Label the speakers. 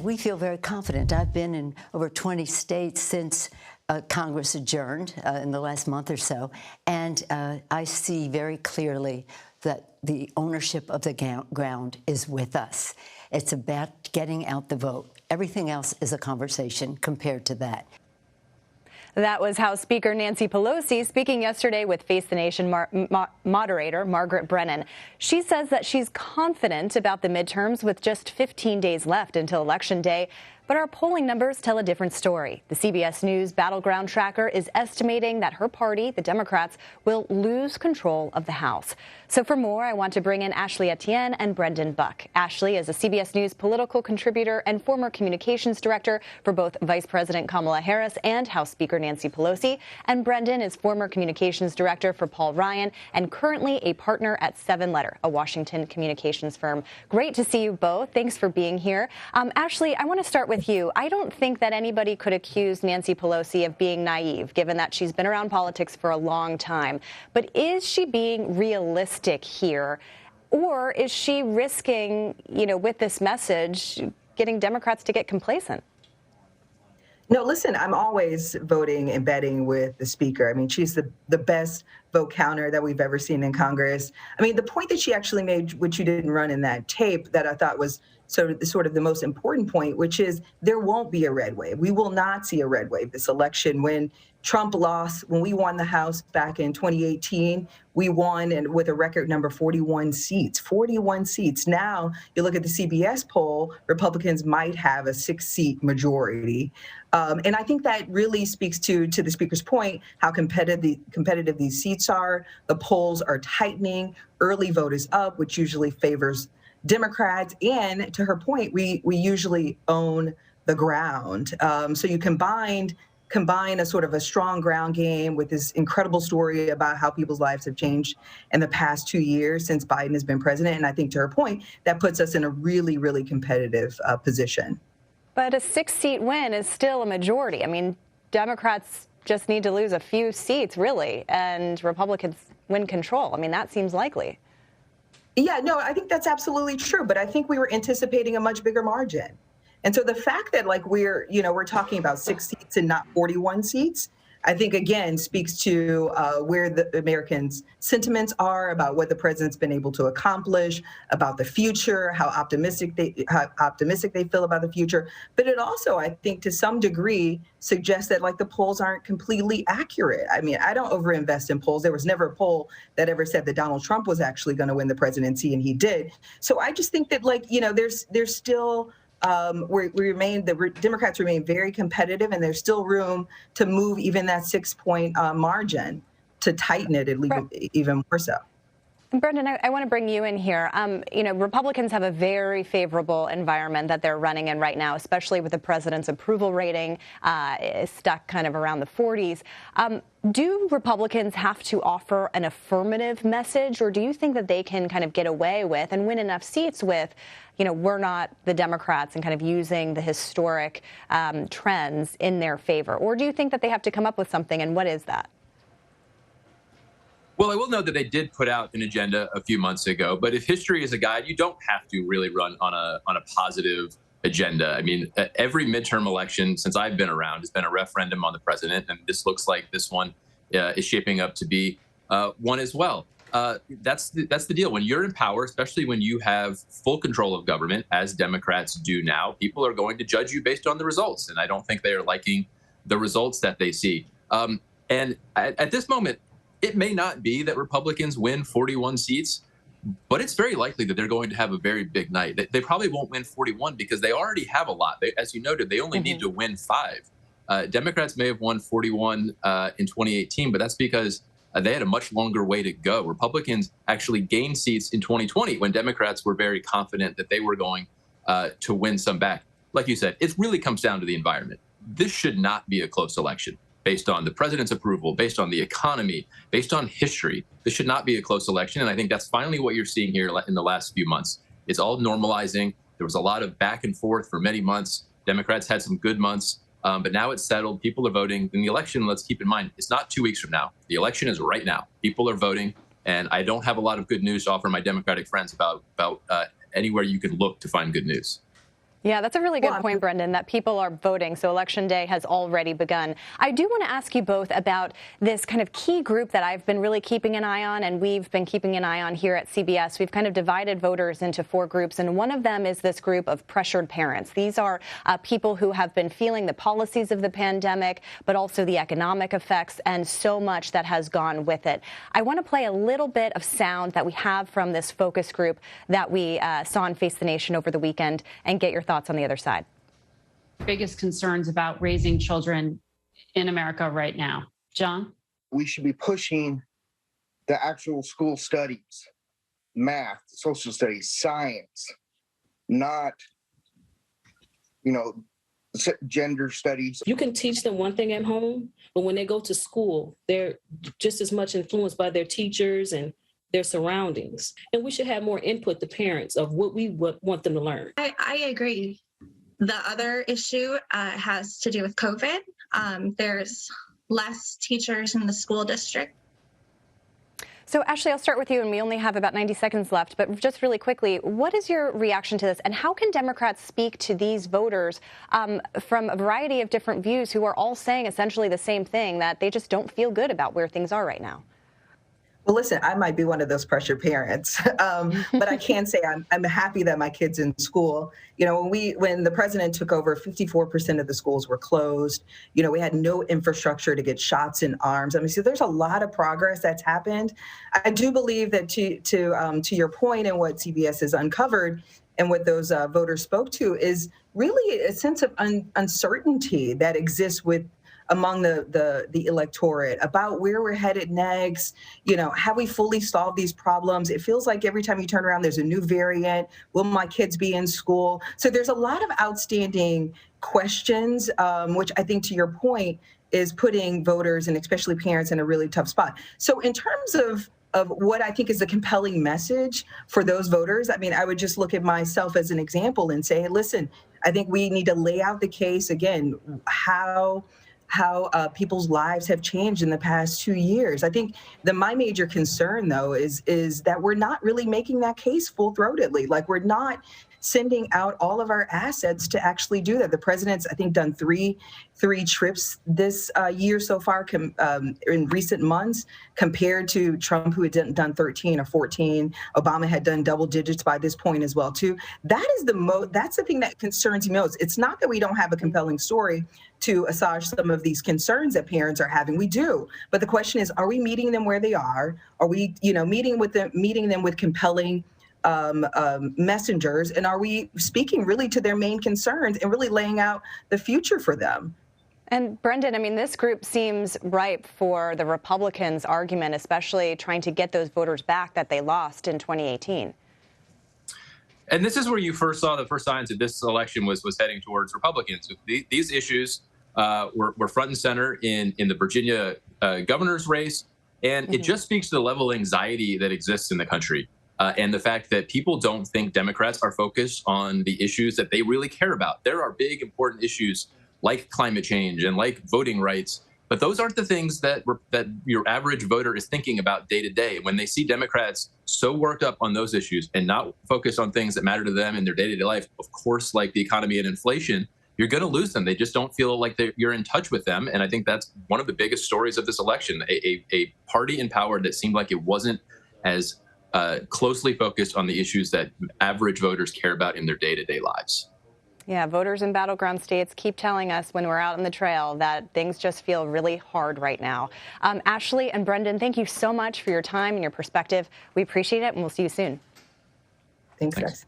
Speaker 1: We feel very confident. I've been in over 20 states since Congress adjourned in the last month or so, and I see very clearly that the ownership of the ground is with us. It's about getting out the vote. Everything else is a conversation compared to that.
Speaker 2: That was House Speaker Nancy Pelosi speaking yesterday with Face the Nation moderator Margaret Brennan. She says that she's confident about the midterms with just 15 days left until Election Day. But our polling numbers tell a different story. The CBS News Battleground Tracker is estimating that her party, the Democrats, will lose control of the House. So for more, I want to bring in Ashley Etienne and Brenden Buck. Ashley is a CBS News political contributor and former communications director for both Vice President Kamala Harris and House Speaker Nancy Pelosi. And Brenden is former communications director for Paul Ryan and currently a partner at 7 Letter, a Washington communications firm. Great to see you both. Thanks for being here. Ashley, I want to start with you. I don't think that anybody could accuse Nancy Pelosi of being naive, given that she's been around politics for a long time. But is she being realistic here? Or is she risking, with this message, getting Democrats to get complacent?
Speaker 3: No, listen, I'm always voting and betting with the speaker. I mean, she's the best vote counter that we've ever seen in Congress. I mean, the point that she actually made, which you didn't run in that tape, that I thought was sort of the most important point, which is there won't be a red wave. We will not see a red wave this election. When Trump lost, when we won the House back in 2018, we won and with a record number 41 seats. 41 seats. Now, you look at the CBS poll, Republicans might have a 6-seat majority. And I think that really speaks to the speaker's point, how competitive these seats are. The polls are tightening. Early vote is up, which usually favors Democrats. And to her point, we usually own the ground. So you combine a sort of a strong ground game with this incredible story about how people's lives have changed in the past 2 years since Biden has been president. And I think to her point, that puts us in a really, really competitive position.
Speaker 2: But a 6-seat win is still a majority. I mean, Democrats just need to lose a few seats, really, and Republicans win control. I mean, that seems likely.
Speaker 3: Yeah, no, I think that's absolutely true. But I think we were anticipating a much bigger margin. And so the fact that we're talking about 6 seats and not 41 seats, I think, again, speaks to where the Americans' sentiments are about what the president's been able to accomplish, about the future, how optimistic they feel about the future. But it also, I think, to some degree, suggests that the polls aren't completely accurate. I mean, I don't overinvest in polls. There was never a poll that ever said that Donald Trump was actually going to win the presidency, and he did. So I just think that, there's still the Democrats remain very competitive, and there's still room to move even that 6-point margin to tighten it even more so.
Speaker 2: Brenden, I want to bring you in here. Republicans have a very favorable environment that they're running in right now, especially with the president's approval rating stuck kind of around the 40s. Do Republicans have to offer an affirmative message, or do you think that they can kind of get away with and win enough seats with, we're not the Democrats, and kind of using the historic trends in their favor? Or do you think that they have to come up with something, and what is that?
Speaker 4: Well, I will note that they did put out an agenda a few months ago, but if history is a guide, you don't have to really run on a positive agenda. I mean, every midterm election since I've been around has been a referendum on the president, and this looks like this one is shaping up to be one as well. That's the deal. When you're in power, especially when you have full control of government, as Democrats do now, people are going to judge you based on the results, and I don't think they are liking the results that they see. And at this moment, it may not be that Republicans win 41 seats, but it's very likely that they're going to have a very big night. They probably won't win 41 because they already have a lot. As you noted, they only need to win 5. Democrats may have won 41 in 2018, but that's because they had a much longer way to go. Republicans actually gained seats in 2020 when Democrats were very confident that they were going to win some back. Like you said, it really comes down to the environment. This should not be a close election. Based on the president's approval, based on the economy, based on history. This should not be a close election. And I think that's finally what you're seeing here in the last few months. It's all normalizing. There was a lot of back and forth for many months. Democrats had some good months, but now it's settled. People are voting. In the election, let's keep in mind, it's not 2 weeks from now. The election is right now. People are voting. And I don't have a lot of good news to offer my Democratic friends about anywhere you can look to find good news.
Speaker 2: Yeah, that's a really good point, Brenden, that people are voting. So Election Day has already begun. I do want to ask you both about this kind of key group that I've been really keeping an eye on, and we've been keeping an eye on here at CBS. We've kind of divided voters into 4 groups, and one of them is this group of pressured parents. These are people who have been feeling the policies of the pandemic, but also the economic effects and so much that has gone with it. I want to play a little bit of sound that we have from this focus group that we saw on Face the Nation over the weekend and get your thoughts on the other side.
Speaker 5: Biggest concerns about raising children in America right now. John?
Speaker 6: We should be pushing the actual school studies, math, social studies, science, not, gender studies.
Speaker 7: You can teach them one thing at home, but when they go to school, they're just as much influenced by their teachers and their surroundings. And we should have more input, the parents, of what we want them to learn.
Speaker 8: I agree. The other issue has to do with COVID. There's less teachers in the school district.
Speaker 2: So, Ashley, I'll start with you, and we only have about 90 seconds left. But just really quickly, what is your reaction to this? And how can Democrats speak to these voters from a variety of different views who are all saying essentially the same thing, that they just don't feel good about where things are right now?
Speaker 3: Well, listen, I might be one of those pressured parents, but I can say I'm happy that my kid's in school. When the president took over, 54% of the schools were closed. We had no infrastructure to get shots in arms. So there's a lot of progress that's happened. I do believe that to your point and what CBS has uncovered and what those voters spoke to is really a sense of uncertainty that exists among the electorate about where we're headed next. Have we fully solved these problems? It feels like every time you turn around, there's a new variant. Will my kids be in school? So there's a lot of outstanding questions, which I think, to your point, is putting voters and especially parents in a really tough spot. So in terms of what I think is a compelling message for those voters, I would just look at myself as an example and say, hey, listen, I think we need to lay out the case again, how people's lives have changed in the past 2 years. I think my major concern, though, is that we're not really making that case full-throatedly. Like, we're not sending out all of our assets to actually do that. The president's, I think, done three trips this year so far in recent months, compared to Trump, who had done 13 or 14. Obama had done double digits by this point as well, too. That's the thing that concerns me most. It's not that we don't have a compelling story to assuage some of these concerns that parents are having. We do. But the question is, are we meeting them where they are? Are we, meeting them with compelling messengers, and are we speaking really to their main concerns and really laying out the future for them?
Speaker 2: And Brenden, this group seems ripe for the Republicans' argument, especially trying to get those voters back that they lost in 2018.
Speaker 4: And this is where you first saw the first signs that this election was heading towards Republicans. These issues were front and center in the Virginia governor's race, and it just speaks to the level of anxiety that exists in the country. And the fact that people don't think Democrats are focused on the issues that they really care about. There are big, important issues like climate change and like voting rights, but those aren't the things that your average voter is thinking about day to day. When they see Democrats so worked up on those issues and not focused on things that matter to them in their day-to-day life, of course, like the economy and inflation, you're going to lose them. They just don't feel like you're in touch with them. And I think that's one of the biggest stories of this election, a party in power that seemed like it wasn't as closely focused on the issues that average voters care about in their day-to-day lives.
Speaker 2: Yeah, voters in battleground states keep telling us when we're out on the trail that things just feel really hard right now. Ashley and Brenden, thank you so much for your time and your perspective. We appreciate it, and we'll see you soon.
Speaker 3: Thanks, guys.